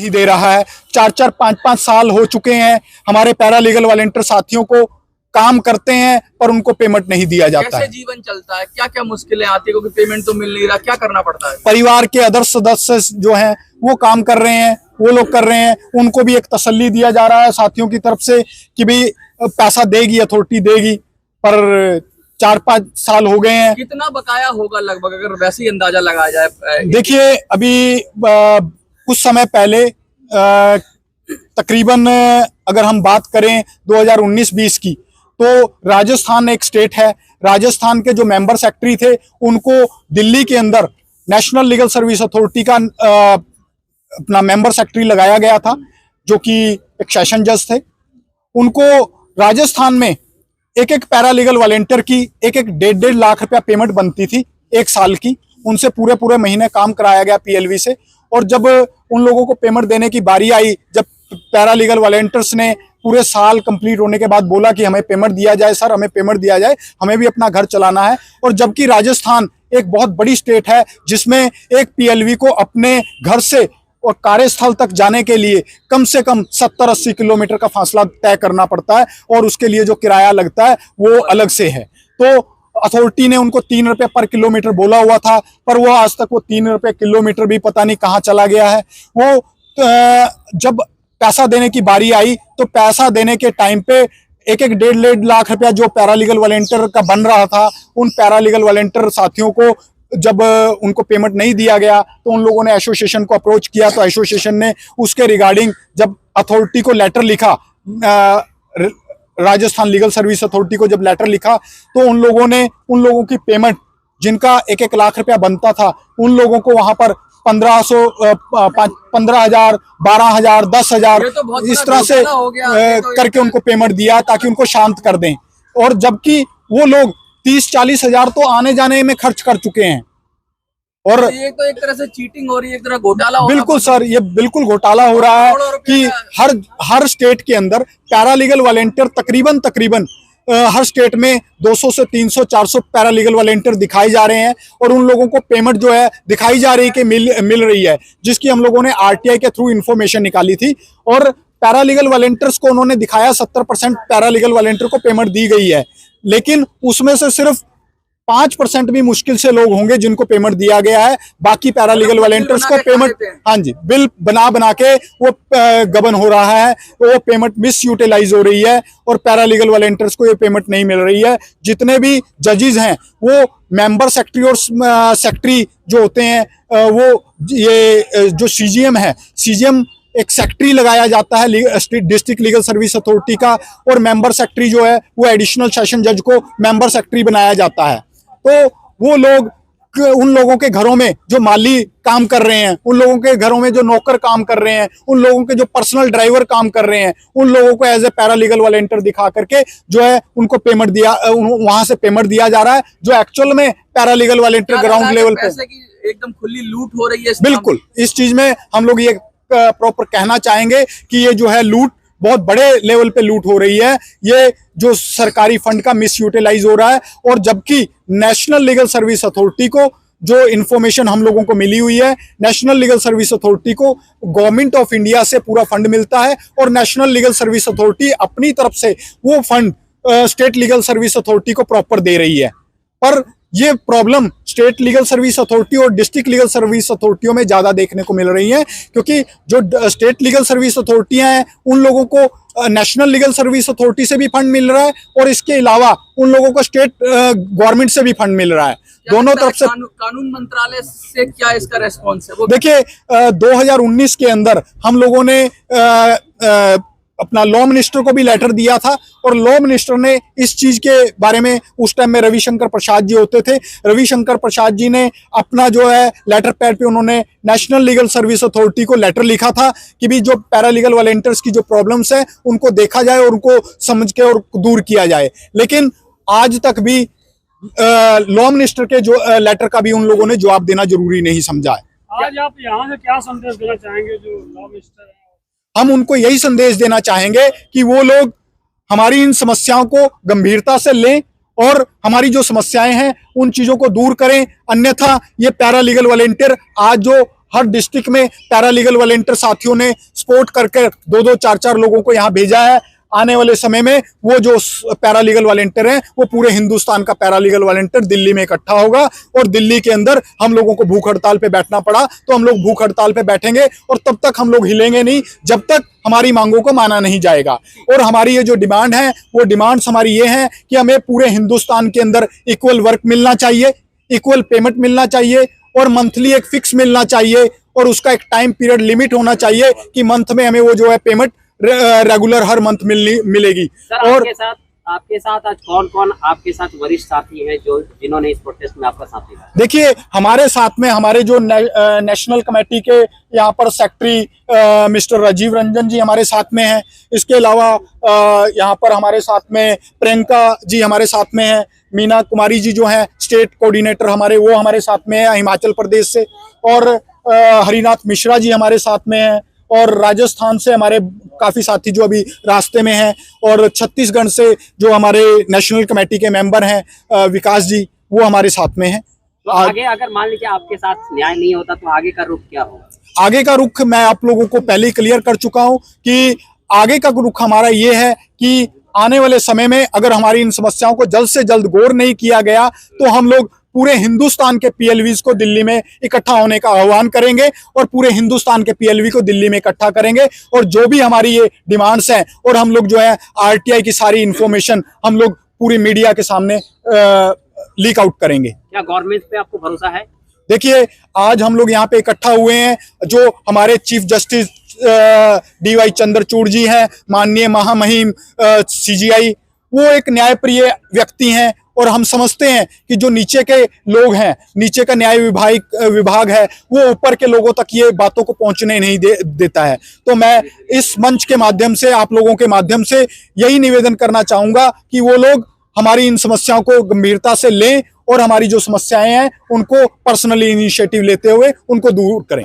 नहीं दे रहा है। 4-4 5-5 साल हो चुके हैं हमारे पैरालीगल वॉलंटियर साथियों को काम करते हैं पर उनको पेमेंट नहीं दिया जाता है। कैसे जीवन चलता है, क्या क्या मुश्किलें आती है, क्योंकि पेमेंट तो मिल नहीं रहा, क्या करना पड़ता है? परिवार के अदर सदस्य जो हैं वो काम कर रहे हैं, वो लोग कर रहे हैं, उनको भी एक तसल्ली दिया जा रहा है साथियों की तरफ से कि भाई पैसा देगी, अथॉरिटी देगी, पर 4-5 साल हो गए हैं। कितना बकाया होगा लगभग, अगर वैसे ही अंदाजा लगाया जाए? देखिए अभी कुछ समय पहले तकरीबन अगर हम बात करें 2019-20 की, तो राजस्थान एक स्टेट है, राजस्थान के जो मेंबर सेक्रेटरी थे उनको दिल्ली के अंदर नेशनल लीगल सर्विस अथॉरिटी का अपना मेंबर सेक्रेटरी लगाया गया था, जो कि एक सेशन जज थे। उनको राजस्थान में एक एक पैरालीगल वॉलंटियर की 1-1 लाख रुपया पेमेंट बनती थी 1 साल की। उनसे पूरे महीने काम कराया गया पीएलवी से, और जब उन लोगों को पेमेंट देने की बारी आई, जब पैरालीगल वॉलंटियर्स ने पूरे साल कंप्लीट होने के बाद बोला कि हमें पेमेंट दिया जाए, सर हमें पेमेंट दिया जाए, हमें भी अपना घर चलाना है, और जबकि राजस्थान एक बहुत बड़ी स्टेट है जिसमें एक पीएलवी को अपने घर से और कार्यस्थल तक जाने के लिए कम से कम 70-80 किलोमीटर का फासला तय करना पड़ता है, और उसके लिए जो किराया लगता है वो अलग से है। तो अथॉरिटी ने उनको 3 रुपये पर किलोमीटर बोला हुआ था, पर वो आज तक वो 3 रुपये किलोमीटर भी पता नहीं कहाँ चला गया है। वो जब पैसा देने की बारी आई तो पैसा देने के टाइम पे 1-1 लाख रुपया जो पैरालीगल वॉलंटियर का बन रहा था, उन पैरालीगल वॉलंटियर साथियों को जब उनको पेमेंट नहीं दिया गया तो उन लोगों ने एसोसिएशन को अप्रोच किया, तो एसोसिएशन ने उसके रिगार्डिंग जब अथॉरिटी को लेटर लिखा, राजस्थान लीगल सर्विस अथॉरिटी को जब लेटर लिखा, तो उन लोगों ने उन लोगों की पेमेंट जिनका 1-1 लाख रुपया बनता था, उन लोगों को वहां पर 15,000, 12,000, 10,000 इस तरह से करके उनको पेमेंट दिया ताकि उनको शांत कर दें, और जबकि वो लोग 30-40 हजार तो आने जाने में खर्च कर चुके हैं। और ये तो एक तरह से चीटिंग हो रही है, एक तरह घोटाला हो रहा है। बिल्कुल सर, ये बिल्कुल घोटाला हो रहा है कि हर स्टेट के अंदर पैरालीगल वॉलंटियर तकरीबन हर स्टेट में 200 से 300, 400 पैरालीगल वॉलंटियर दिखाए जा रहे हैं, और उन लोगों को पेमेंट जो है दिखाई जा रही है कि मिल रही है, जिसकी हम लोगों ने आरटीआई के थ्रू इन्फॉर्मेशन निकाली थी, और पैरालीगल वॉलंटियर्स को उन्होंने दिखाया 70% पैरालीगल वॉलंटियर को पेमेंट दी गई है, लेकिन उसमें से सिर्फ 5% भी मुश्किल से लोग होंगे जिनको पेमेंट दिया गया है। बाकी पैरालीगल वॉलंटियर्स को पेमेंट, हाँ जी, बिल बना के वो गबन हो रहा है, वो पेमेंट मिस यूटिलाइज हो रही है, और पैरालीगल वॉलंटियर्स को ये पेमेंट नहीं मिल रही है। जितने भी जजेस हैं वो मेंबर सेक्रेटरी और सेक्रेटरी जो होते हैं, वो ये जो सीजीएम है, सीजीएम एक सेक्रेटरी लगाया जाता है डिस्ट्रिक्ट लीगल सर्विस अथॉरिटी का, और मेंबर सेक्रेटरी जो है वो एडिशनल सेशन जज को मेंबर सेक्रेटरी बनाया जाता है। तो वो लोग, उन लोगों के घरों में जो माली काम कर रहे हैं, उन लोगों के घरों में जो नौकर काम कर रहे हैं, उन लोगों के जो पर्सनल ड्राइवर काम कर रहे हैं, उन लोगों को एज ए पैरालीगल वॉलंटियर दिखा करके जो है उनको पेमेंट दिया, वहां से पेमेंट दिया जा रहा है, जो एक्चुअल में पैरालीगल वॉलंटियर ग्राउंड लेवल पे एकदम खुली लूट हो रही है। बिल्कुल, इस चीज में हम लोग ये प्रॉपर कहना चाहेंगे कि ये जो है लूट बहुत बड़े लेवल पे लूट हो रही है, ये जो सरकारी फंड का मिस यूटिलाइज हो रहा है, और जबकि नेशनल लीगल सर्विस अथॉरिटी को जो इन्फॉर्मेशन हम लोगों को मिली हुई है, नेशनल लीगल सर्विस अथॉरिटी को गवर्नमेंट ऑफ इंडिया से पूरा फंड मिलता है, और नेशनल लीगल सर्विस अथॉरिटी अपनी तरफ से वो fund state legal service authority को प्रॉपर दे रही है। पर ये problem state legal service authority और डिस्ट्रिक्ट लीगल सर्विस अथॉरिटियों में ज्यादा देखने को मिल रही है, क्योंकि जो स्टेट लीगल सर्विस अथॉरिटियां हैं उन लोगों को नेशनल लीगल सर्विस अथॉरिटी से भी फंड मिल रहा है, और इसके अलावा उन लोगों को स्टेट गवर्नमेंट से भी फंड मिल रहा है। दोनों तरफ से कानून मंत्रालय से क्या इसका रेस्पॉन्स है? वो देखिए 2019 के अंदर हम लोगों ने अपना लॉ मिनिस्टर को भी लेटर दिया था, और लॉ मिनिस्टर ने इस चीज के बारे में, उस टाइम में रविशंकर प्रसाद जी होते थे, रविशंकर प्रसाद जी ने अपना जो है लेटर पैड पे उन्होंने नेशनल लीगल सर्विस अथॉरिटी को लेटर लिखा था कि भी जो पैरालीगल वॉलंटियर्स की जो प्रॉब्लम्स है उनको देखा जाए और उनको समझ के और दूर किया जाए। लेकिन आज तक भी लॉ मिनिस्टर के जो लेटर का भी उन लोगों ने जवाब देना जरूरी नहीं समझा है। आज आप यहाँ से क्या संदेश देना चाहेंगे जो लॉ मिनिस्टर है? हम उनको यही संदेश देना चाहेंगे कि वो लोग हमारी इन समस्याओं को गंभीरता से लें, और हमारी जो समस्याएं हैं उन चीजों को दूर करें, अन्यथा ये पैरालीगल वॉलंटियर आज जो हर डिस्ट्रिक्ट में पैरालीगल वॉलंटियर साथियों ने सपोर्ट करके 2-2, 4-4 लोगों को यहाँ भेजा है। आने वाले समय में वो जो पैरालीगल वॉलंटियर हैं वो पूरे हिंदुस्तान का पैरालीगल वॉलंटियर दिल्ली में इकट्ठा होगा और दिल्ली के अंदर हम लोगों को भूख हड़ताल पे बैठना पड़ा तो हम लोग भूख हड़ताल पे बैठेंगे और तब तक हम लोग हिलेंगे नहीं जब तक हमारी मांगों को माना नहीं जाएगा। और हमारी ये जो डिमांड है वो डिमांड्स हमारी ये हैं कि हमें पूरे हिंदुस्तान के अंदर इक्वल वर्क मिलना चाहिए, इक्वल पेमेंट मिलना चाहिए और मंथली एक फिक्स मिलना चाहिए और उसका एक टाइम पीरियड लिमिट होना चाहिए कि मंथ में हमें वो जो है पेमेंट रेगुलर हर मंथ मिलेगी। सर, और आपके साथ आज कौन कौन आपके साथ वरिष्ठ साथी हैं जो जिन्होंने इस प्रोटेस्ट में आपका साथ दिया? देखिए हमारे साथ में हमारे जो नेशनल कमेटी के यहाँ पर सेक्रेटरी मिस्टर राजीव रंजन जी हमारे साथ में हैं। इसके अलावा यहाँ पर हमारे साथ में प्रियंका जी हमारे साथ में हैं। मीना कुमारी जी जो हैं स्टेट कोऑर्डिनेटर हमारे वो हमारे साथ में हैं हिमाचल प्रदेश से। और हरिनाथ मिश्रा जी हमारे साथ में हैं और राजस्थान से हमारे काफ़ी साथी जो अभी रास्ते में हैं और छत्तीसगढ़ से जो हमारे नेशनल कमेटी के मेंबर हैं विकास जी वो हमारे साथ में हैं। तो आगे अगर मान लीजिए आपके साथ न्याय नहीं होता तो आगे का रुख क्या होगा? आगे का रुख मैं आप लोगों को पहले ही क्लियर कर चुका हूं कि आगे का रुख हमारा ये है कि आने वाले समय में अगर हमारी इन समस्याओं को जल्द से जल्द गौर नहीं किया गया तो हम लोग पूरे हिंदुस्तान के पीएलवीज को दिल्ली में इकट्ठा होने का आह्वान करेंगे और पूरे हिंदुस्तान के पीएलवी को दिल्ली में इकट्ठा करेंगे और जो भी हमारी ये डिमांड्स हैं और हम लोग जो है आरटीआई की सारी इंफॉर्मेशन हम लोग पूरी मीडिया के सामने लीक आउट करेंगे। क्या गवर्नमेंट पे आपको भरोसा है? देखिए आज हम लोग यहाँ पे इकट्ठा हुए हैं, जो हमारे चीफ जस्टिस डीवाई चंद्रचूड़ जी हैं, माननीय महामहिम सीजीआई, वो एक न्यायप्रिय व्यक्ति हैं और हम समझते हैं कि जो नीचे के लोग हैं, नीचे का न्याय विभाग है वो ऊपर के लोगों तक ये बातों को पहुंचने नहीं देता है। तो मैं इस मंच के माध्यम से आप लोगों के माध्यम से यही निवेदन करना चाहूंगा कि वो लोग हमारी इन समस्याओं को गंभीरता से लें और हमारी जो समस्याएं हैं उनको पर्सनली इनिशिएटिव लेते हुए उनको दूर करें।